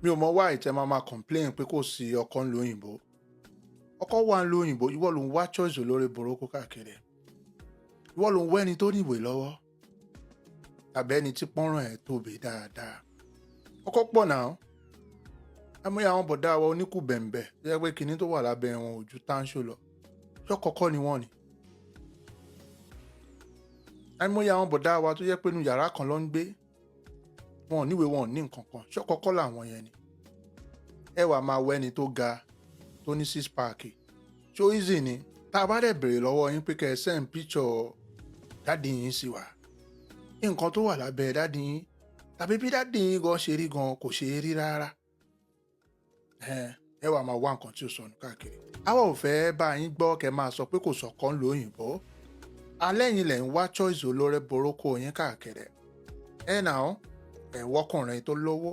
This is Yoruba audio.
mi ò mọ wá ìtẹ́ máa complain pé kò sí ọkọ ńlò òyìnbó. Ọkọ wà ńlò òyìnbó, ìwọ ló ń wá choice olórí burúkú káàkiri. Ìwọ ló ń wá ẹni tó níwèé lọ́wọ́ tàbí ẹni tí pọ́nrán ẹ̀ tóbi dáadáa. Ọkọ pọ̀ náà. Àmọ́ àwọn bọ̀dá wa oníkù bẹ̀m̀bẹ̀ jẹ́ pé kinní tó wà lábẹ́ wọn ò ju táńṣó lọ. Ṣọ́kọ̀kọ́ ni wọ́n ni. Àmọ́ àwọn bọ̀dá wa tó jẹ́ pé inú yàrá kan ló ń gbé. Wọn ò níwèé, wọn ò ní nǹkan kan. Ṣọ́kọ̀kọ́ làwọn yẹn ni. Ẹ wá máa wọ ẹni tó ga tó ní six pack. Ṣó easy ni? Tá a bá dẹ̀ bèrè lọ́wọ́ yín pé kẹ́ ẹ send picture dáàdì yín sí wa. Nǹkan tó wà lábẹ́ dáàdì yín tàbí bí dáàdì yín gan ṣe rí gan kò ṣe é rí rárá. Ẹ wá máa wá nǹkan tí ó sọnù káàkiri. Àwa ò fẹ́ bá yín gbọ́ kẹ́ máa sọ pé kò sọ̀kan ńlò òyìnbó. Alẹ́ yín lẹ̀ ń wá choice olórí burúkú yín káàkiri. Now, wọ́kùnrin tó lówó